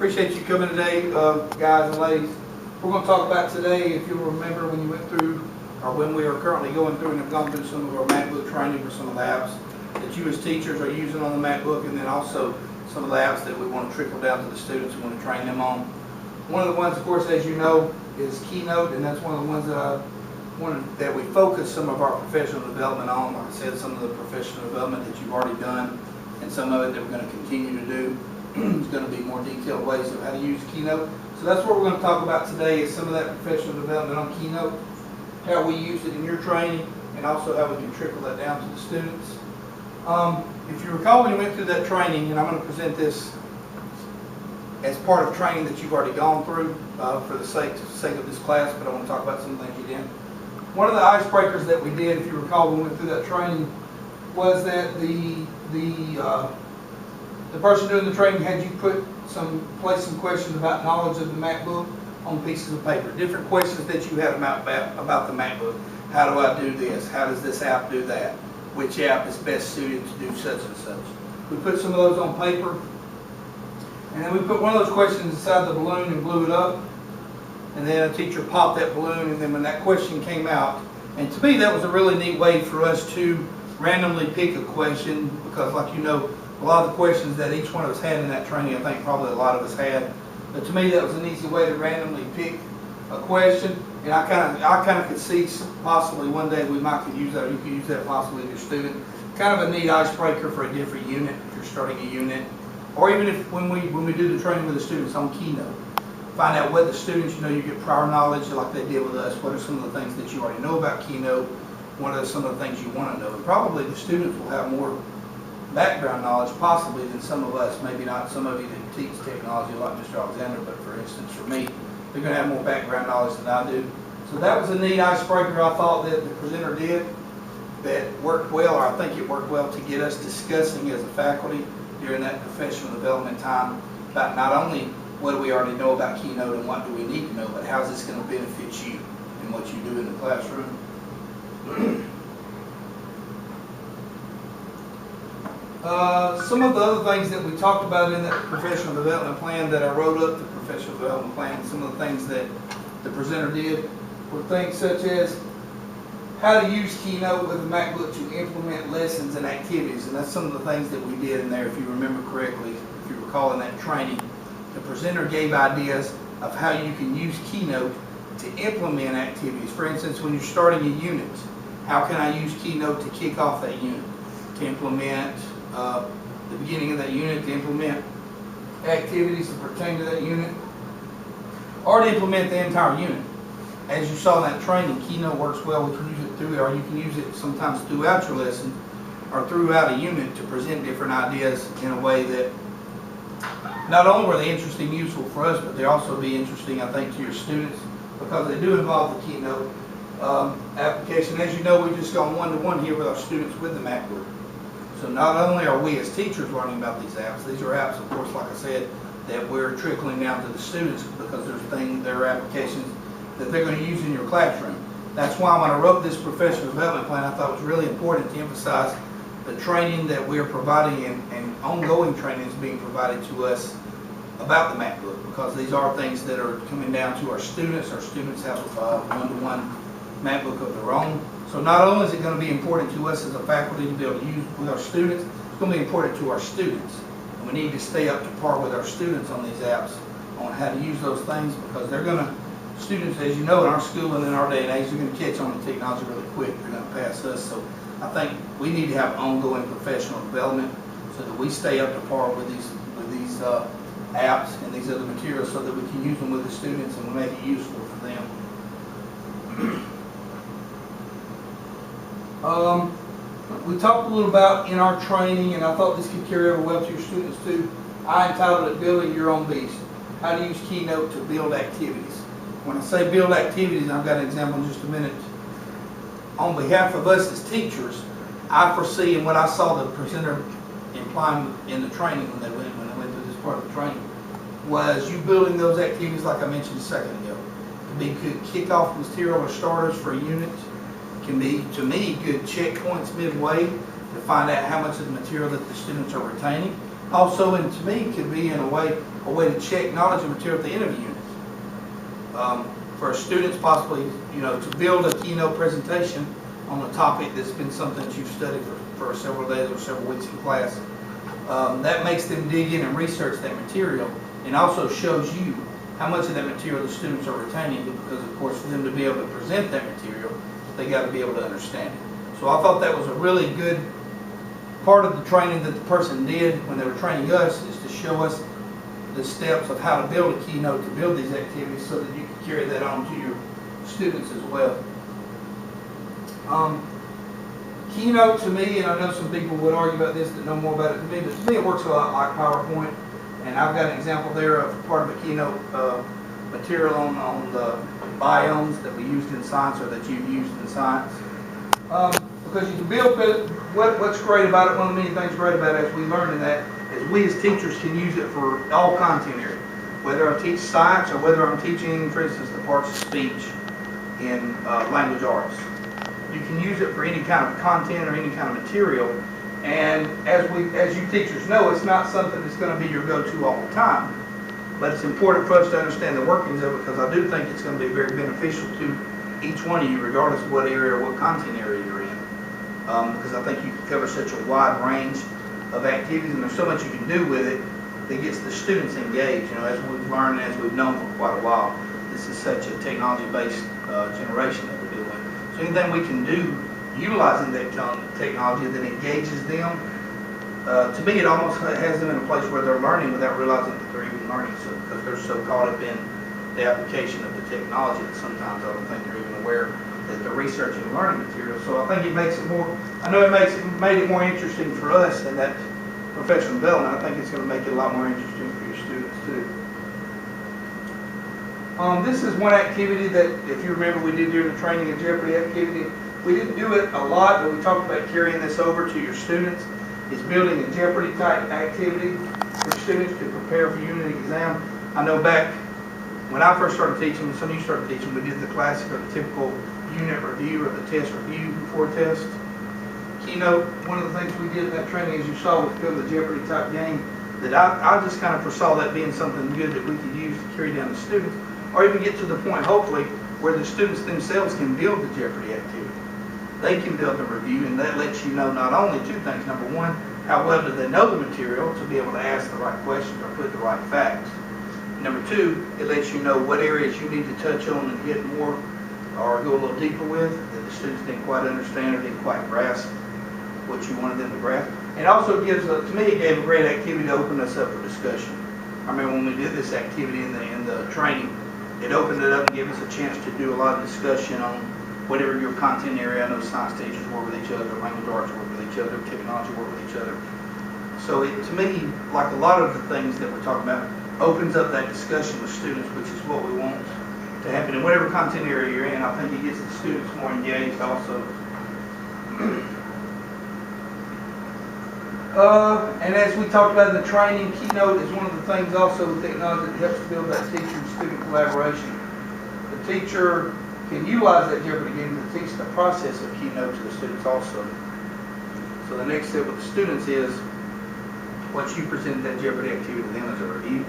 Appreciate you coming today, guys and ladies. We're going to talk about today, if you'll remember when you went through, or when we are currently going through and have gone through some of our MAQ training for some of the apps that you as teachers are using on the MAQ, and then also some of the apps that we want to trickle down to the students and want to train them on. One of the ones, of course, as you know, is Keynote, and that's one of the ones that I wanted that we focus some of our professional development on. Like I said, some of the professional development that you've already done, and some of it that we're going to continue to do. There's going to be more detailed ways of how to use Keynote. So that's what we're going to talk about today, is some of that professional development on Keynote, how we use it in your training, and also how we can trickle that down to the students. If you recall when you went through that training, and I'm going to present this as part of training that you've already gone through for the sake of this class, but I want to talk about some things you did. One of the icebreakers that we did, if you recall when we went through that training, was that the person doing the training had you place some questions about knowledge of the MAQ on pieces of paper. Different questions that you had about the MAQ. How do I do this? How does this app do that? Which app is best suited to do such and such? We put some of those on paper, and then we put one of those questions inside the balloon and blew it up. And then a teacher popped that balloon, and then when that question came out, and to me that was a really neat way for us to randomly pick a question, because like you know, a lot of the questions that each one of us had in that training, I think probably a lot of us had. But to me that was an easy way to randomly pick a question, and I kind of could see possibly one day we might could use that, or you could use that possibly with your student. Kind of a neat icebreaker for a different unit, if you're starting a unit, or even if when we do the training with the students on Keynote. Find out what the students, you get prior knowledge like they did with us. What are some of the things that you already know about Keynote? What are some of the things you want to know? And probably the students will have more background knowledge possibly than some of us. Maybe not some of you that teach technology like Mr. Alexander, but for instance for me, they're going to have more background knowledge than I do. So that was a neat icebreaker I thought that the presenter did that worked well, or I think it worked well, to get us discussing as a faculty during that professional development time about not only what do we already know about Keynote and what do we need to know, but how's this going to benefit you in what you do in the classroom. Some of the other things that we talked about in that professional development plan that I wrote up, the professional development plan, some of the things that the presenter did were things such as how to use Keynote with the MAQ to implement lessons and activities. And that's some of the things that we did in there, if you remember correctly, if you recall in that training. The presenter gave ideas of how you can use Keynote to implement activities. For instance, when you're starting a unit, how can I use Keynote to kick off that unit? To implement the beginning of that unit, to implement activities that pertain to that unit, or to implement the entire unit. As you saw in that training, Keynote works well. We can use it through, or you can use it sometimes throughout your lesson or throughout a unit to present different ideas in a way that not only were they interesting and useful for us, but they also be interesting, I think, to your students, because they do involve the Keynote application. As you know, we've just gone one-to-one here with our students with the MAQ. So not only are we as teachers learning about these apps are apps, of course, like I said, that we're trickling down to the students, because there are applications that they're going to use in your classroom. That's why when I wrote this professional development plan, I thought it was really important to emphasize the training that we're providing and ongoing training is being provided to us about the MAQ, because these are things that are coming down to our students. Our students have a one-to-one MAQ of their own. So not only is it going to be important to us as a faculty to be able to use with our students, it's going to be important to our students. And we need to stay up to par with our students on these apps, on how to use those things, because students, as you know, in our school and in our day and age, they're going to catch on to technology really quick. They're going to pass us. So I think we need to have ongoing professional development so that we stay up to par with these apps and these other materials, so that we can use them with the students and we make it useful for them. We talked a little about in our training, and I thought this could carry over well to your students too. I entitled it Building Your Own Beast. How to use Keynote to build activities. When I say build activities, I've got an example in just a minute. On behalf of us as teachers, I foresee, and what I saw the presenter implying in the training when they went through this part of the training, was you building those activities like I mentioned a second ago. It could be good kickoff material or starters for a unit. It can be, to me, good checkpoints midway to find out how much of the material that the students are retaining. Also, and to me, could be in a way to check knowledge of material at the end of the unit. For students possibly, to build a keynote presentation on a topic that's been something that you've studied for several days or several weeks in class. That makes them dig in and research that material, and also shows you how much of that material the students are retaining, because of course for them to be able to present that material, they got to be able to understand it. So I thought that was a really good part of the training that the person did when they were training us, is to show us the steps of how to build a keynote, to build these activities, so that you can carry that on to your students as well. Keynote to me, and I know some people would argue about this that know more about it than me, but to me it works a lot like PowerPoint. And I've got an example there of part of a keynote material on the biomes that we used in science, or that you've used in science. Because you can build it, what's great about it, one of the many things great about it, as we learned in that, is we as teachers can use it for all content areas. Whether I teach science or whether I'm teaching, for instance, the parts of speech in language arts. You can use it for any kind of content or any kind of material. And as you teachers know, it's not something that's going to be your go-to all the time. But it's important for us to understand the workings of it, because I do think it's going to be very beneficial to each one of you, regardless of what area or what content area you're in. Because I think you can cover such a wide range of activities, and there's so much you can do with it that gets the students engaged. As we've learned, as we've known for quite a while, this is such a technology-based generation that we're dealing with. So anything we can do utilizing that technology that engages them, to me it almost has them in a place where they're learning without realizing that they're even learning, so because they're so caught up in the application of the technology that sometimes I don't think they're even aware that they're researching and learning material. So I think it makes it more, I know it made it more interesting for us in that professional development. I think it's going to make it a lot more interesting for your students too. This is one activity that, if you remember, we did during the training and Jeopardy activity. We didn't do it a lot, but we talked about carrying this over to your students. It's building a Jeopardy type activity for students to prepare for unit exam. I know back when I first started teaching, and some of you started teaching, we did the classic or the typical unit review or the test review before test. Keynote, one of the things we did in that training, as you saw, was build a Jeopardy type game, that I just kind of foresaw that being something good that we could use to carry down the students, or even get to the point, hopefully, where the students themselves can build the Jeopardy activity. They can build a review, and that lets you know not only two things. Number one, how well do they know the material to be able to ask the right questions or put the right facts. Number two, it lets you know what areas you need to touch on and hit more or go a little deeper with that the students didn't quite understand or didn't quite grasp what you wanted them to grasp. It also gives, to me, it gave a great activity to open us up for discussion. I remember when we did this activity in the training, it opened it up and gave us a chance to do a lot of discussion on whatever your content area. I know science teachers work with each other, language arts work with each other, technology work with each other. So it, to me, like a lot of the things that we're talking about, opens up that discussion with students, which is what we want to happen in whatever content area you're in. I think it gets the students more engaged also. And as we talked about in the training, Keynote is one of the things also with technology that helps build that teacher and student collaboration. The teacher can utilize that Jeopardy game to teach the process of Keynote to the students also. So the next step with the students is, once you present that Jeopardy activity to them as a review,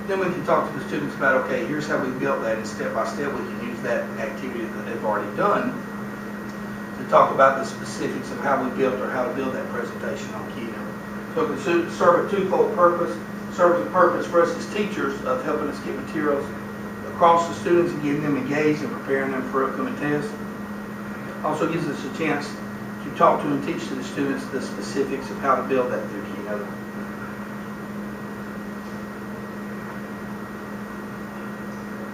then we can talk to the students about, okay, here's how we built that, and step by step we can use that activity that they've already done to talk about the specifics of how we built or how to build that presentation on Keynote. So it can serve a twofold purpose. Serves a purpose for us as teachers of helping us get materials across the students and getting them engaged and preparing them for upcoming tests. Also gives us a chance to talk to and teach to the students the specifics of how to build that through Keynote.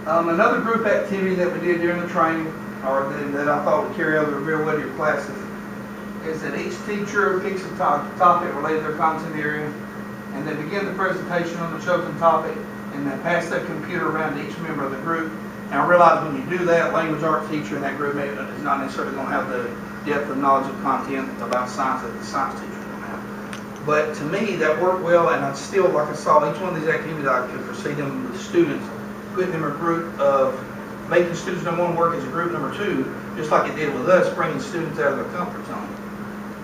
Another group activity that we did during the training, or that I thought would carry over real well to your classes, is that each teacher picks a topic related to their content area, and they begin the presentation on the chosen topic, and then pass that computer around to each member of the group. And I realize when you do that, language arts teacher in that group is not necessarily going to have the depth of knowledge of content about science that the science teacher is going to have. But to me, that worked well, and I still, like I saw, each one of these activities I could foresee them with students, putting them in a group of making students, number one, work as a group, number two, just like it did with us, bringing students out of their comfort zone.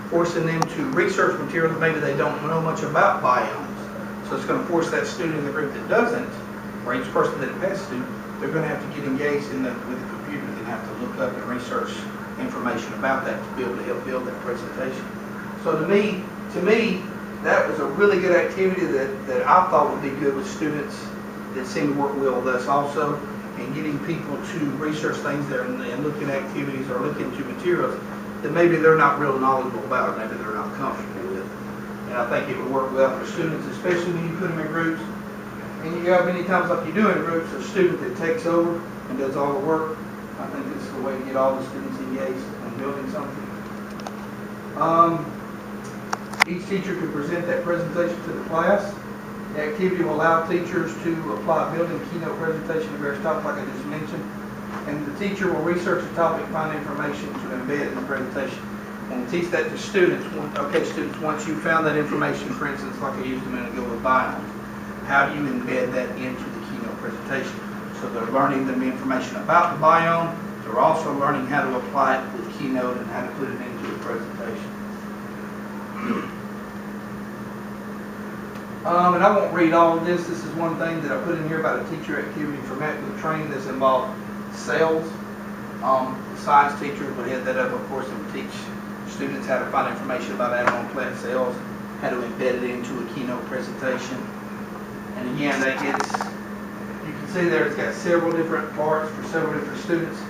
forcing them to research material that maybe they don't know much about biomes. So it's going to force that student in the group that doesn't, or each person that passes through, they're going to have to get engaged with the computers and have to look up and research information about that to be able to help build that presentation. So to me, that was a really good activity that I thought would be good with students that seem to work well with us also, and getting people to research things there and looking at activities or looking into materials that maybe they're not real knowledgeable about or maybe they're not comfortable with. And I think it would work well for students, especially when you put them in groups. And you have many times like you do in groups, a student that takes over and does all the work. I think this is the way to get all the students engaged in building something. Each teacher can present that presentation to the class. The activity will allow teachers to apply building keynote presentation to various topics like I just mentioned. And the teacher will research the topic, find information to embed in the presentation. And we'll teach that to students. Okay, students, once you found that information, for instance, like I used a minute ago with biomes, how do you embed that into the keynote presentation? So they're learning the information about the biome. They're also learning how to apply it with keynote and how to put it into a presentation. And I won't read all of this. This is one thing that I put in here about a teacher activity for medical training that's involved cells. The science teachers would head that up, of course, and teach students how to find information about animal and plant cells, how to embed it into a keynote presentation. And again, that gets, you can see there it's got several different parts for several different students.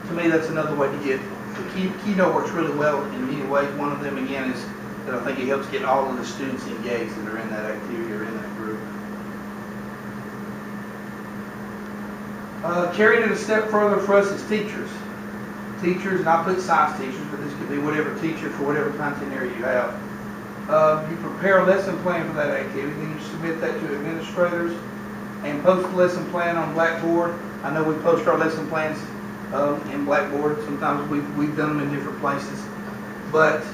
To me, that's another way to get, the keynote works really well in many ways. One of them, again, is that I think it helps get all of the students engaged that are in that activity or in that group. Carrying it a step further for us as teachers. Teachers, and I put science teachers, but this could be whatever teacher for whatever content area you have. You prepare a lesson plan for that activity, then you submit that to administrators and post the lesson plan on Blackboard. I know we post our lesson plans in Blackboard. Sometimes we've done them in different places. But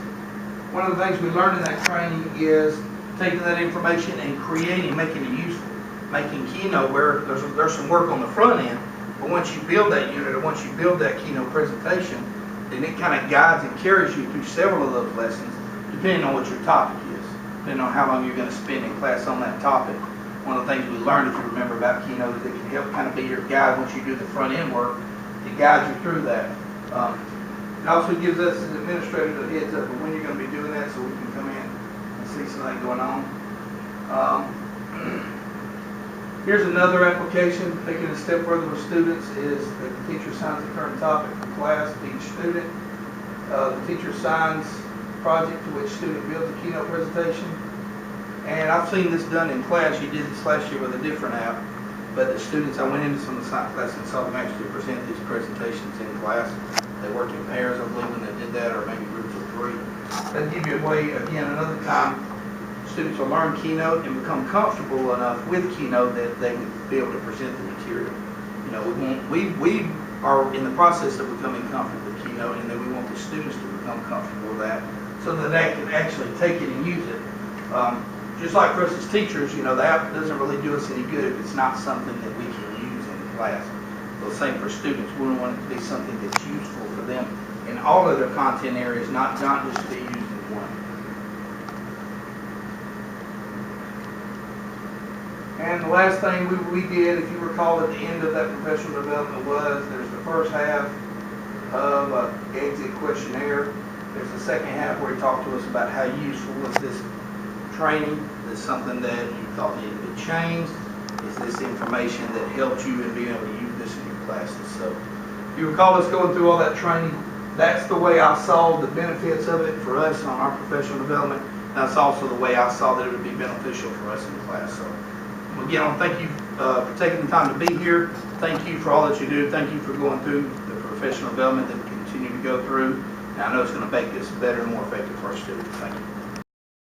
one of the things we learned in that training is taking that information and making it useful. Making keynote where there's some work on the front end, but once you build that unit or once you build that keynote presentation, then it kind of guides and carries you through several of those lessons, depending on what your topic is, depending on how long you're going to spend in class on that topic. One of the things we learned, if you remember about keynote, is it can help kind of be your guide once you do the front end work to guide you through that. It also gives us as administrators a heads up of when you're going to be doing that so we can come in and see something going on. Here's another application, taking a step further with students, is that the teacher assigns a current topic for class to each student. The teacher assigns a project to which student builds a keynote presentation. And I've seen this done in class. You did this last year with a different app. But the students, I went into some of the science classes and saw them actually present these presentations in class. They worked in pairs, I believe, when they did that, or maybe groups of 3. That'll give you a way, again, another time, students will learn keynote and become comfortable enough with keynote that they would be able to present the material. You know, we are in the process of becoming comfortable with keynote, and then we want the students to become comfortable with that so that they can actually take it and use it. Just like for us as teachers, you know, the app doesn't really do us any good if it's not something that we can use in class. So the same for students. We want it to be something that's useful for them in all of their content areas, not just to be used in one. And the last thing we did, if you recall at the end of that professional development, was there's the first half of an exit questionnaire. There's the second half where he talked to us about how useful was this training. Is something that you thought needed to be changed? Is this information that helped you in being able to use this in your classes? So if you recall us going through all that training, that's the way I saw the benefits of it for us on our professional development. That's also the way I saw that it would be beneficial for us in class. So again, I want to thank you for taking the time to be here. Thank you for all that you do. Thank you for going through the professional development that we continue to go through. And I know it's going to make this better and more effective for our students. Thank you.